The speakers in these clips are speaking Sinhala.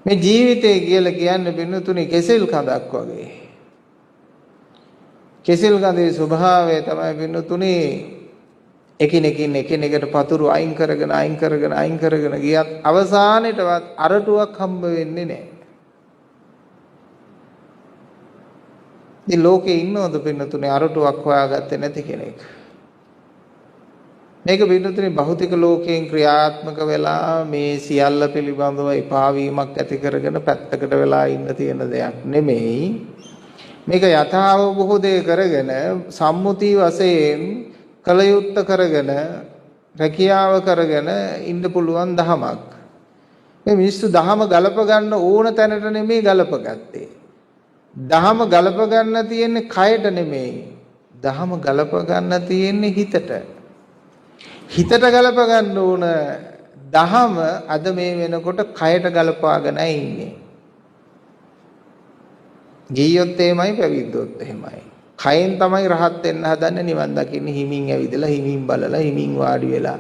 මේ ජීවිතය කියලා කියන්නේ පින්නතුනේ කෙසෙල් කඳක් වගේ. කෙසෙල් කඳේ ස්වභාවය තමයි පින්නතුනේ එකිනෙකට පතුරු අයින් කරගෙන ගියත් අවසානෙටවත් අරටුවක් හම්බ වෙන්නේ නැහැ. මේ ලෝකේ ඉන්නවද පින්නතුනේ අරටුවක් හොයාගත්තේ නැති කෙනෙක්? මේක පින්නතුනේ භෞතික ලෝකයෙන් ක්‍රියාත්මක වෙලා මේ සියල්ල පිළිබඳව එපා වීමක් ඇති කරගෙන පැත්තකට වෙලා ඉන්න තියෙන දෙයක් නෙමෙයි. මේක යථාබෝධය කරගෙන සම්මුති වශයෙන් කලයුත්ත කරගෙන රැකියාව කරගෙන ඉන්න පුළුවන් දහමක්. මේ මිනිස්සු දහම ගලප ගන්න ඕන තැනට නෙමෙයි ගලපගත්තේ. දහම ගලප ගන්න තියෙන්නේ කයට නෙමෙයි. දහම ගලප ගන්න තියෙන්නේ හිතට. හිතට ගලප ගන්න ඕන දහම අද මේ වෙනකොට කයට ගලපාගෙන ඉන්නේ. ගියොත් එහෙමයි පැවිද්දොත් එහෙමයි. කයෙන් තමයි රහත් වෙන්න හදන්නේ නිවන් දකින්න හිමින් ඇවිදලා හිමින් බලලා හිමින් වාඩි වෙලා.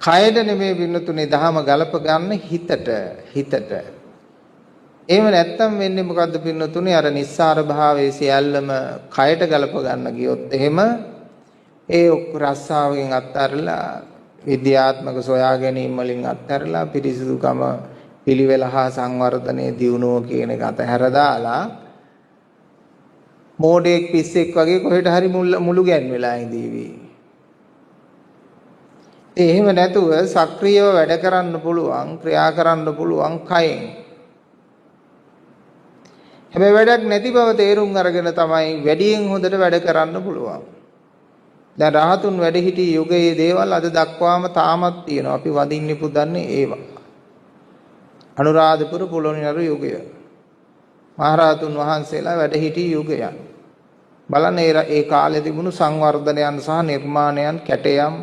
කයද නෙමෙයි පින්නතුනේ දහම ගලප ගන්න හිතට. එහෙම නැත්තම් වෙන්නේ මොකද්ද පින්නතුනේ අර නිස්සාර භාවයේ සියල්ලම කයට ගලප ගන්න ගියොත් එහෙම ඒ රස්සාවෙන් අත්හැරලා විද්‍යාත්මක සොයා ගැනීම වලින් අත්හැරලා පිරිසිදුකම පිළිවෙල හා සංවර්ධනයේ දියුණුව කියන එක අතහැර දාලා මෝඩෙක් පිස්සෙක් වගේ කොහෙට හරි මුළු ගැන් වෙලා ඉඳීවි. එහෙම නැතුව සක්‍රියව වැඩ කරන්න පුළුවන් ක්‍රියා කරන්න පුළුවන් කයෙන්. හැබැයි වැඩක් නැති බව තේරුම් අරගෙන තමයි වැඩියෙන් හොඳට වැඩ කරන්න පුළුවන්. දැන් රහතුන් වැඩ සිටි යුගයේ දේවල් අද දක්වාම තාමත් තියෙනවා. අපි වදින්නේ පුදන්නේ ඒවා. අනුරාධපුර පොළොන්නරු යුගය. මහරහතුන් වහන්සේලා වැඩ සිටි යුගය. බලන්න ඒ කාලේ තිබුණු සංවර්ධනයන් සහ නිර්මාණයන් කැටයම්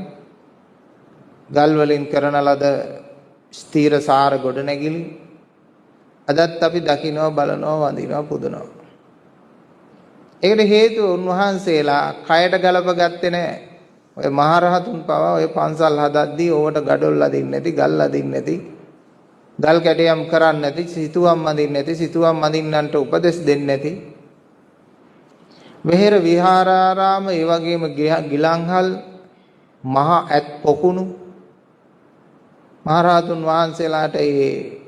ගල් වලින් කරන ලද ස්ථීර සාර ගොඩනැගිලි අදත් අපි දකිනවා බලනවා වඳිනවා පුදනවා. ඒකට හේතුව උන්වහන්සේලා කයට ගලප ගත්තේ නැහැ. ඔය මහරහතුන් පවා ඔය පන්සල් හදද්දී ඕවට gadol අදින්නේ නැති, ගල් අදින්නේ නැති, ගල් කැටයම් කරන්නේ නැති, සිතුවම් අදින්නේ නැති, සිතුවම් අදින්නන්ට උපදෙස් දෙන්නේ නැති. වෙහෙර විහාරාරාම ඒ වගේම ගිලන්හල් මහ ඇත් පොකුණු මහරහතුන් වහන්සේලාට ඒ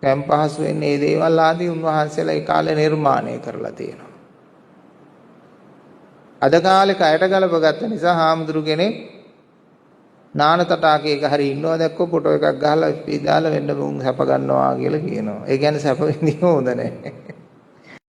පැම් පහසු වෙන්නේ මේ දේවල් ආදී උන්වහන්සේලා ඒ කාලේ නිර්මාණය කරලා තියෙනවා. අද කාලේ කයට ගලප ගත්ත නිසා හාමුදුරු කෙනෙක් නාන තටාකයක හරි ඉන්නවා දැක්කො ෆොටෝ එකක් ගහලා ඉදාලා වෙන්න මුන් සැප ගන්නවා කියලා කියනවා. ඒ කියන්නේ සැප වෙන්නේ හොඳ නැහැ.